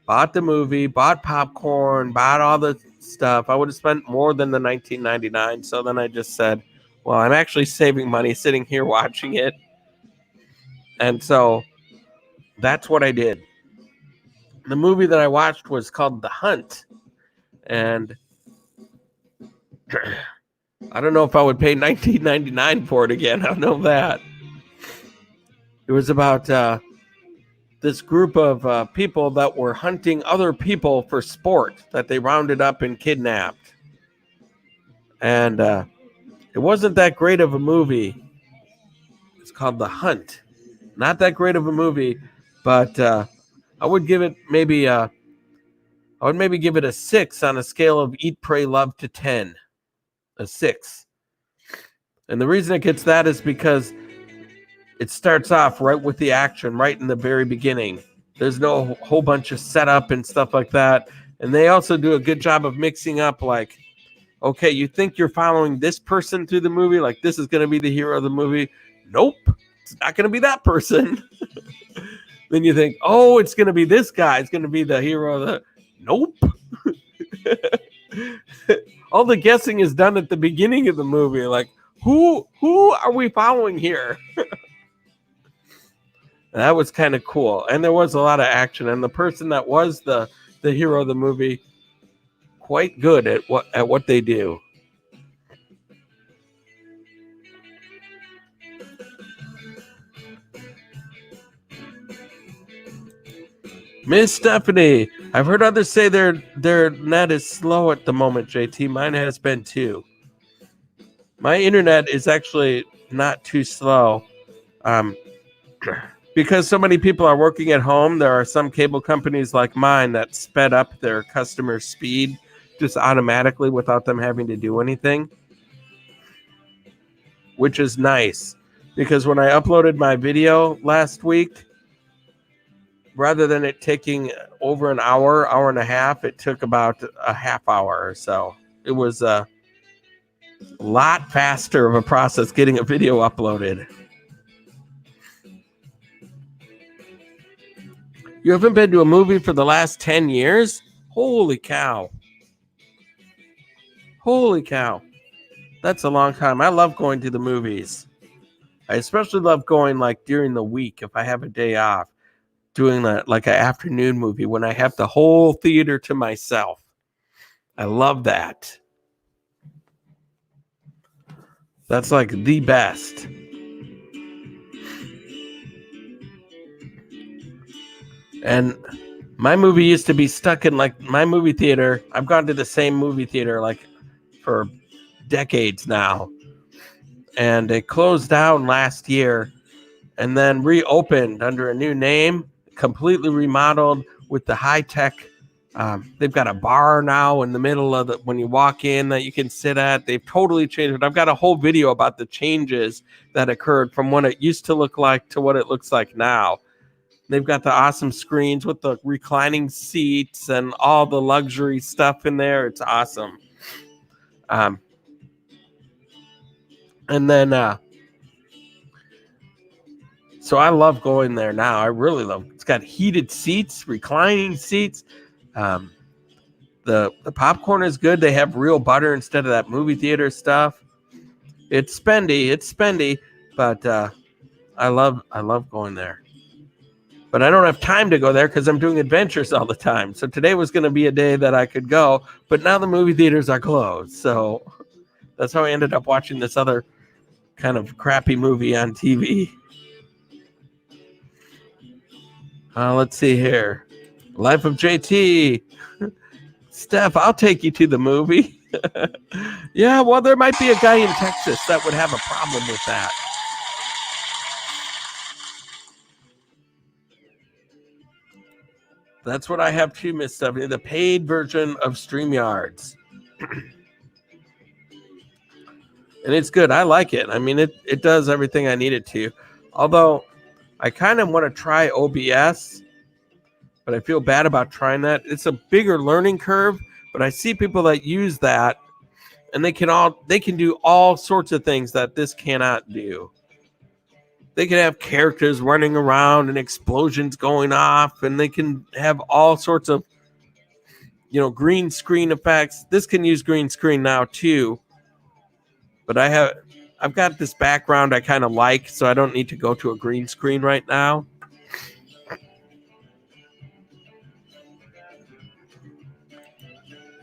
bought the movie, bought popcorn, bought all the stuff. I would have spent more than the $19.99. So then I just said, well, I'm actually saving money sitting here watching it. And so that's what I did. The movie that I watched was called The Hunt. And I don't know if I would pay $19.99 for it again. I don't know that. It was about this group of people that were hunting other people for sport that they rounded up and kidnapped. And it wasn't that great of a movie. It's called The Hunt. Not that great of a movie, but I would give it maybe I would maybe give it a 6 on a scale of Eat, Pray, Love to 10. A 6. And the reason it gets that is because it starts off right with the action, right in the very beginning. There's no whole bunch of setup and stuff like that. And they also do a good job of mixing up, like, okay, you think you're following this person through the movie, like this is going to be the hero of the movie. Nope, it's not going to be that person. Then you think, oh, it's going to be this guy. It's going to be the hero of the... Nope. All the guessing is done at the beginning of the movie. Like, who are we following here? That was kind of cool. And there was a lot of action. And the person that was the hero of the movie, quite good at what they do. Miss Stephanie, I've heard others say their net is slow at the moment, JT. Mine has been too. My internet is actually not too slow. Because so many people are working at home, there are some cable companies like mine that sped up their customer speed just automatically without them having to do anything, which is nice. Because when I uploaded my video last week, rather than it taking over an hour and a half, it took about a half hour or so. It was a lot faster of a process getting a video uploaded. You haven't been to a movie for the last 10 years? Holy cow. Holy cow. That's a long time. I love going to the movies. I especially love going like during the week if I have a day off, doing that like an afternoon movie when I have the whole theater to myself. I love that. That's like the best. And my movie used to be stuck in like my movie theater. I've gone to the same movie theater like for decades now. And it closed down last year and then reopened under a new name, completely remodeled with the high tech. They've got a bar now in the middle of when you walk in that you can sit at. They've totally changed it. I've got a whole video about the changes that occurred from what it used to look like to what it looks like now. They've got the awesome screens with the reclining seats and all the luxury stuff in there. It's awesome. And then, so I love going there now. I really love it. It's got heated seats, reclining seats. The popcorn is good. They have real butter instead of that movie theater stuff. It's spendy, but I love going there. But I don't have time to go there because I'm doing adventures all the time. So today was going to be a day that I could go, but now the movie theaters are closed. So that's how I ended up watching this other kind of crappy movie on TV. Let's see here. Life of JT. Steph, I'll take you to the movie. Yeah, well, there might be a guy in Texas that would have a problem with that. That's what I have too, Miss Stephanie, the paid version of StreamYards. And it's good. I like it. I mean, it does everything I need it to. Although, I kind of want to try OBS, but I feel bad about trying that. It's a bigger learning curve, but I see people that use that, and they can do all sorts of things that this cannot do. They can have characters running around and explosions going off, and they can have all sorts of, green screen effects. This can use green screen now too, but I've got this background I kind of like, so I don't need to go to a green screen right now.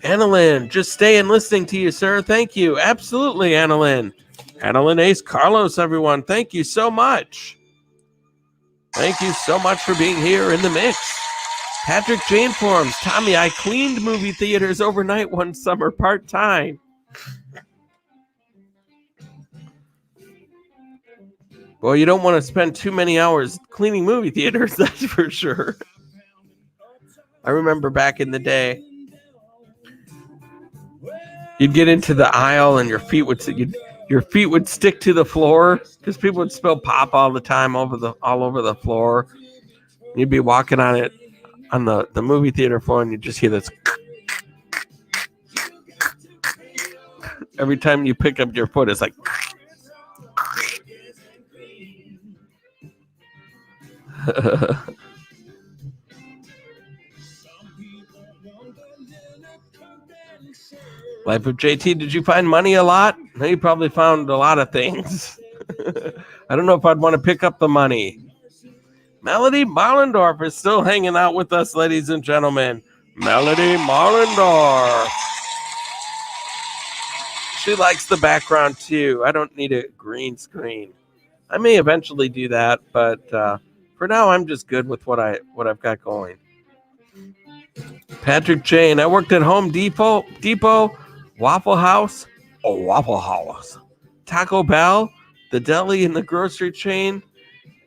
Annalyn, just staying listening to you, sir. Thank you. Absolutely, Annalyn. Annalyn Ace Carlos, everyone. Thank you so much. Thank you so much for being here in the mix. Patrick Jane Forms. Tommy, I cleaned movie theaters overnight one summer part-time. Well, you don't want to spend too many hours cleaning movie theaters, that's for sure. I remember back in the day, you'd get into the aisle and your feet would stick to the floor because people would spill pop all the time all over the floor. You'd be walking on it on the movie theater floor, and you just hear this every time you pick up your foot. It's like Life of JT, did you find money a lot? No, you probably found a lot of things. I don't know if I'd want to pick up the money. Melody Marlendorf is still hanging out with us, ladies and gentlemen. Melody Marlendorf. She likes the background too. I don't need a green screen. I may eventually do that, but for now, I'm just good with what I've got going. Patrick Jane, I worked at Home Depot, Waffle House, Taco Bell, the deli and the grocery chain,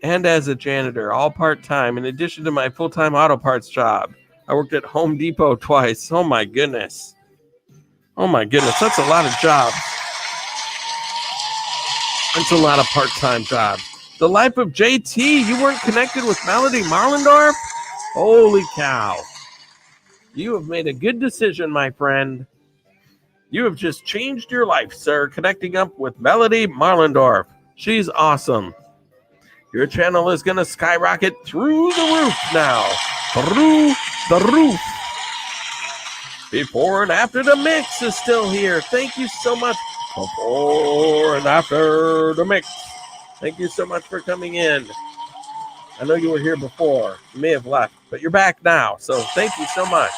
and as a janitor, all part-time, in addition to my full-time auto parts job. I worked at Home Depot twice. Oh my goodness. That's a lot of jobs. That's a lot of part-time jobs. The Life of JT, you weren't connected with Melody Marlendorf? Holy cow. You have made a good decision, my friend. You have just changed your life, sir, connecting up with Melody Marlendorf. She's awesome. Your channel is going to skyrocket through the roof now. Through the roof. Before and After the Mix is still here. Thank you so much. Before and After the Mix. Thank you so much for coming in. I know you were here before. You may have left, but you're back now. So thank you so much.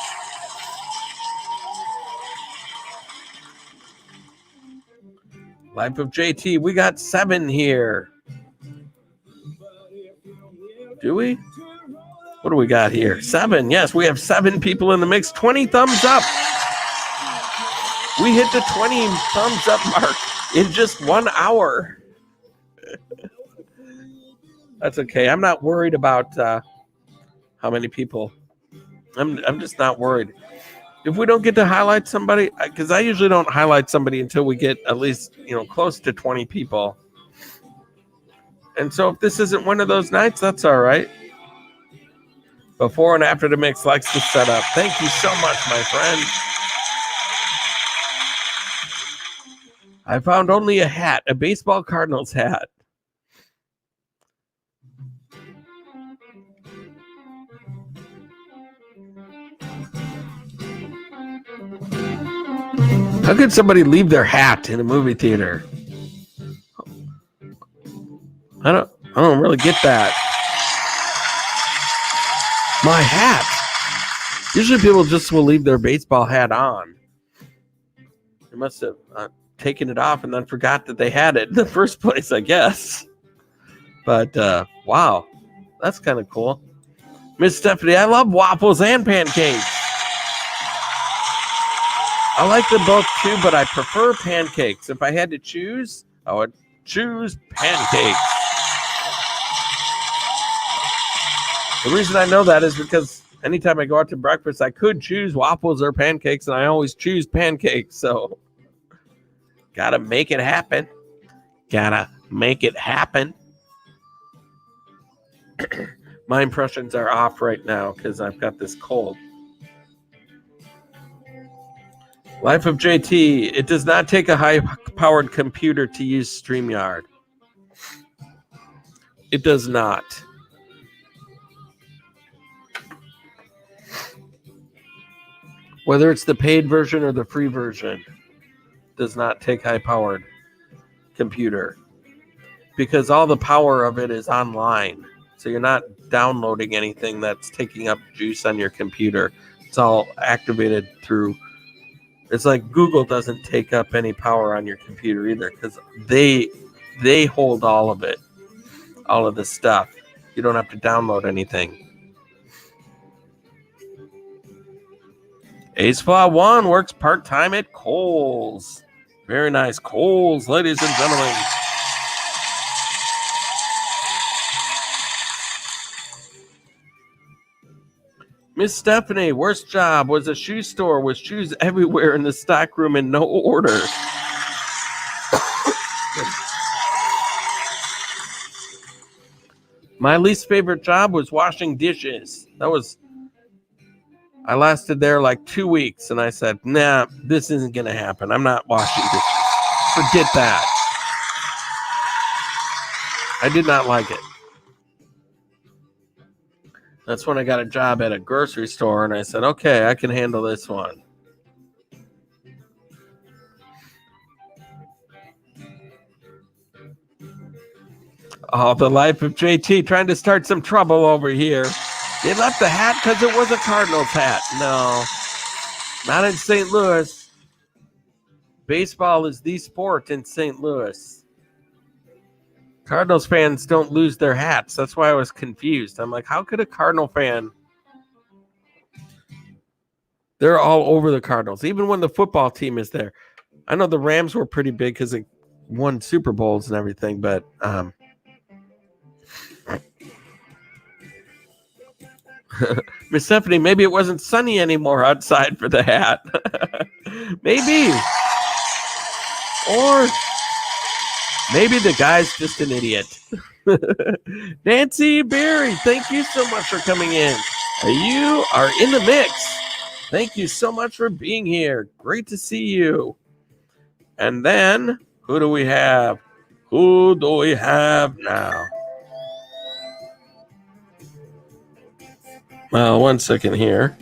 Life of JT, we got 7 here. Do we? What do we got here? 7. Yes, we have 7 people in the mix. 20 thumbs up. We hit the 20 thumbs up mark in just 1 hour. That's okay. I'm not worried about how many people. I'm just not worried. If we don't get to highlight somebody, because I usually don't highlight somebody until we get at least, close to 20 people. And so if this isn't one of those nights, that's all right. Before and After the Mix likes to set up. Thank you so much, my friend. I found only a hat, a baseball Cardinals hat. How could somebody leave their hat in a movie theater? I don't really get that. My hat. Usually people just will leave their baseball hat on. They must have taken it off and then forgot that they had it in the first place, I guess. But wow, that's kind of cool. Miss Stephanie, I love waffles and pancakes. I like them both too, but I prefer pancakes. If I had to choose, I would choose pancakes. The reason I know that is because anytime I go out to breakfast, I could choose waffles or pancakes, and I always choose pancakes. So, gotta make it happen. My impressions are off right now because I've got this cold. Life of JT, it does not take a high-powered computer to use StreamYard. It does not. Whether it's the paid version or the free version, does not take high-powered computer because all the power of it is online. So you're not downloading anything that's taking up juice on your computer. It's all activated through. It's like Google doesn't take up any power on your computer either because they hold all of it, all of the stuff. You don't have to download anything. Ace1 works part-time at Kohl's. Very nice. Kohl's, ladies and gentlemen. Miss Stephanie, worst job was a shoe store with shoes everywhere in the stock room in no order. My least favorite job was washing dishes. I lasted there like 2 weeks and I said, nah, this isn't going to happen. I'm not washing dishes. Forget that. I did not like it. That's when I got a job at a grocery store and I said, okay, I can handle this one. Oh, the life of JT trying to start some trouble over here. They left the hat because it was a Cardinals hat. No, not in St. Louis. Baseball is the sport in St. Louis. Cardinals fans don't lose their hats. That's why I was confused. I'm like, how could a Cardinal fan? They're all over the Cardinals, even when the football team is there. I know the Rams were pretty big because they won Super Bowls and everything, but Miss Stephanie, maybe it wasn't sunny anymore outside for the hat. Maybe. Or maybe the guy's just an idiot. Nancy Berry, thank you so much for coming in. You are in the mix. Thank you so much for being here. Great to see you. And then, who do we have? Who do we have now? Well, 1 second here.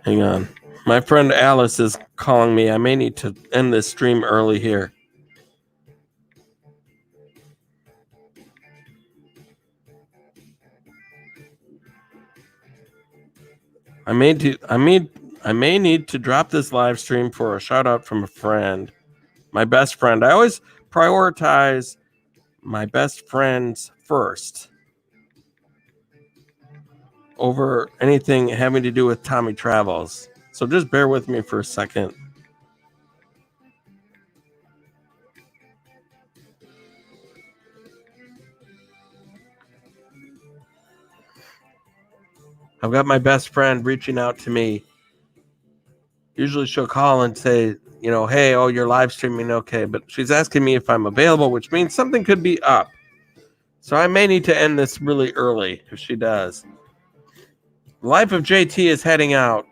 Hang on. My friend Alice is calling me. I may need to end this stream early here. I may need to drop this live stream for a shout out from a friend. My best friend. I always prioritize my best friends first over anything having to do with Tommy Travels. So just bear with me for a second. I've got my best friend reaching out to me. Usually she'll call and say, you know, hey, oh, you're live streaming. Okay. But she's asking me if I'm available, which means something could be up. So I may need to end this really early if she does. Life of JT is heading out.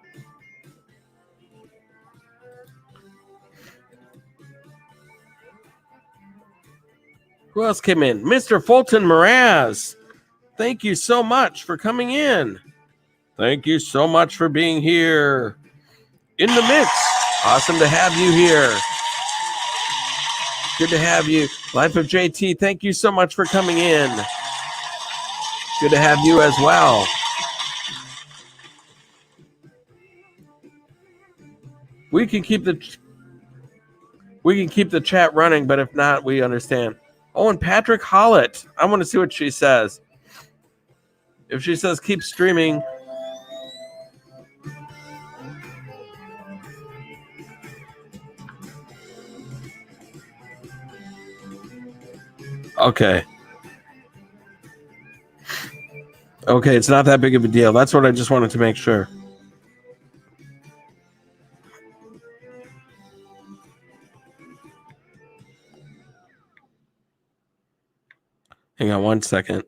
Who else came in? Mr. Fulton Mraz. Thank you so much for coming in. Thank you so much for being here. In the mix. Awesome to have you here. Good to have you. Life of JT, thank you so much for coming in. Good to have you as well. We can keep the chat running, but if not, we understand. Oh, and Patrick Hollett. I want to see what she says. If she says keep streaming. Okay. Okay, it's not that big of a deal. That's what I just wanted to make sure. Hang on 1 second.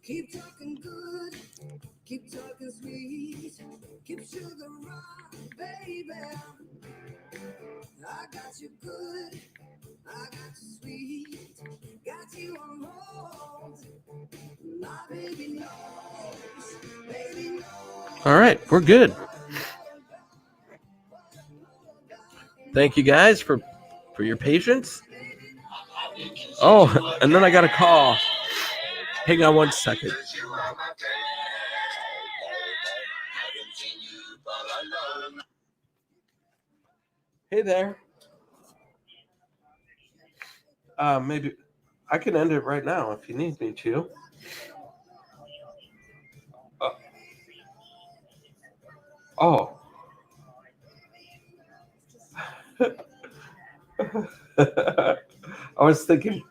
Keep talking good, keep talking sweet, keep sugar rock, baby. I got you good, I got you sweet, got you on hold. My baby knows, baby knows. All right, we're good. Thank you guys for your patience. Oh, and then I got a call. Hang on 1 second. Hey there. Maybe I can end it right now if you need me to. Oh. I was thinking.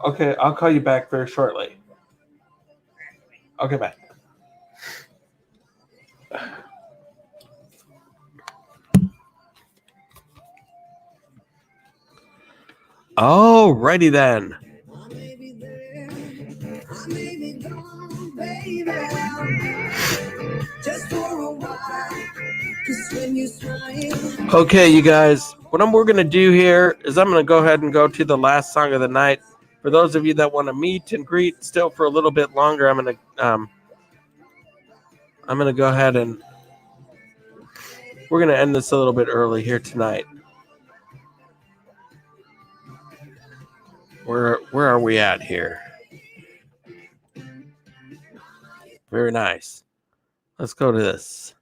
Okay, I'll call you back very shortly. Okay, bye. Alrighty then. I may be there, I may be gone, baby. Just for a while, 'cause when you smile. Okay, you guys, what we're going to do here is I'm going to go ahead and go to the last song of the night. For those of you that want to meet and greet still for a little bit longer, I'm going to go ahead and we're going to end this a little bit early here tonight. Where are we at here? Very nice. Let's go to this.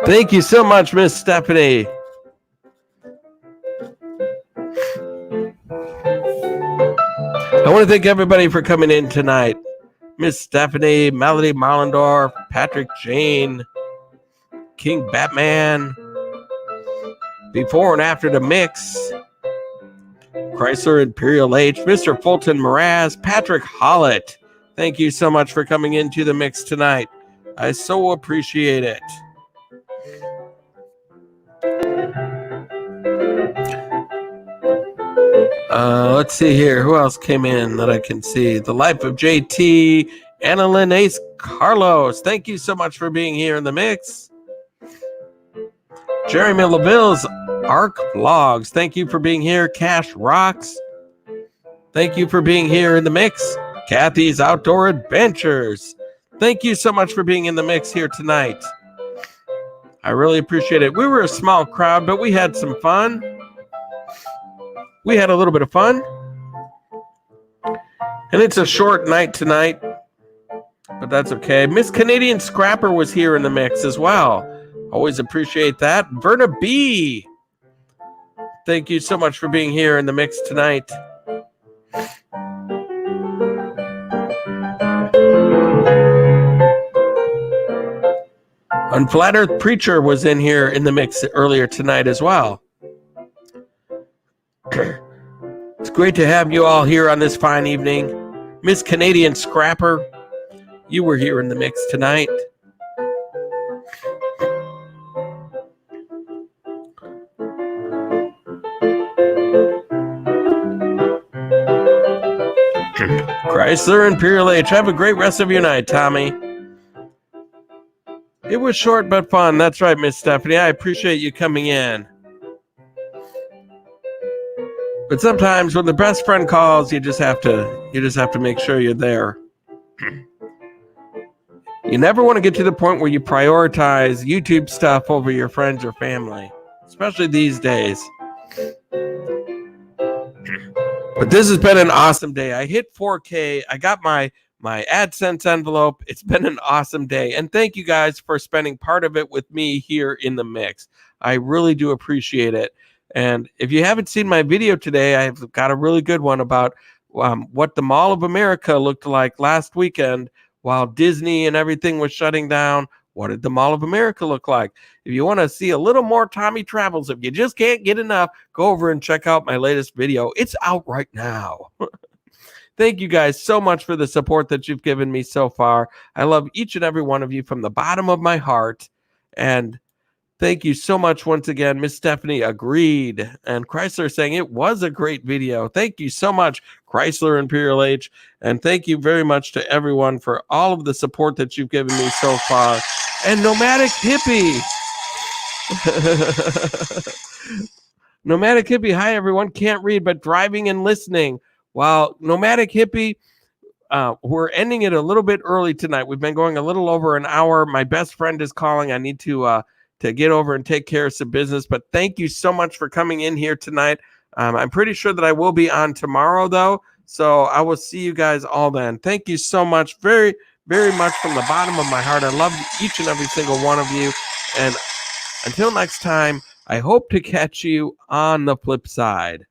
Thank you so much, Miss Stephanie. I want to thank everybody for coming in tonight. Miss Stephanie, Melody Mollendorf, Patrick Jane, King Batman, Before and After the Mix, Chrysler Imperial H, Mr. Fulton Mraz, Patrick Hollett. Thank you so much for coming into the mix tonight. I so appreciate it. Let's see here. Who else came in that I can see? The Life of JT, Annalyn Ace Carlos. Thank you so much for being here in the mix. Jeremy LaVille's Arc Vlogs. Thank you for being here. Cash Rocks. Thank you for being here in the mix. Kathy's Outdoor Adventures. Thank you so much for being in the mix here tonight. I really appreciate it. We were a small crowd, but we had some fun. We had a little bit of fun. And it's a short night tonight, but that's okay. Miss Canadian Scrapper was here in the mix as well. Always appreciate that. Verna B. Thank you so much for being here in the mix tonight. Unflat Earth Preacher was in here in the mix earlier tonight as well. It's great to have you all here on this fine evening. Miss Canadian Scrapper, you were here in the mix tonight. Chrysler Imperial H, have a great rest of your night, Tommy. It was short but fun. That's right, Miss Stephanie. I appreciate you coming in. But sometimes when the best friend calls, you just have to make sure you're there. You never want to get to the point where you prioritize YouTube stuff over your friends or family, especially these days. But this has been an awesome day. I hit 4K. I got my AdSense envelope. It's been an awesome day. And thank you guys for spending part of it with me here in the mix. I really do appreciate it. And if you haven't seen my video today, I've got a really good one about what the Mall of America looked like last weekend while Disney and everything was shutting down. What did the Mall of America look like? If you want to see a little more Tommy Travels, if you just can't get enough, go over and check out my latest video. It's out right now. Thank you guys so much for the support that you've given me so far. I love each and every one of you from the bottom of my heart. And thank you so much once again. Miss Stephanie agreed. And Chrysler saying it was a great video. Thank you so much, Chrysler Imperial H. And thank you very much to everyone for all of the support that you've given me so far. And Nomadic Hippie. Nomadic Hippie, hi everyone. Can't read, but driving and listening. While Nomadic Hippie, we're ending it a little bit early tonight. We've been going a little over an hour. My best friend is calling. I need to get over and take care of some business. But thank you so much for coming in here tonight. I'm pretty sure that I will be on tomorrow, though. So I will see you guys all then. Thank you so much. Very, very much from the bottom of my heart. I love each and every single one of you. And until next time, I hope to catch you on the flip side.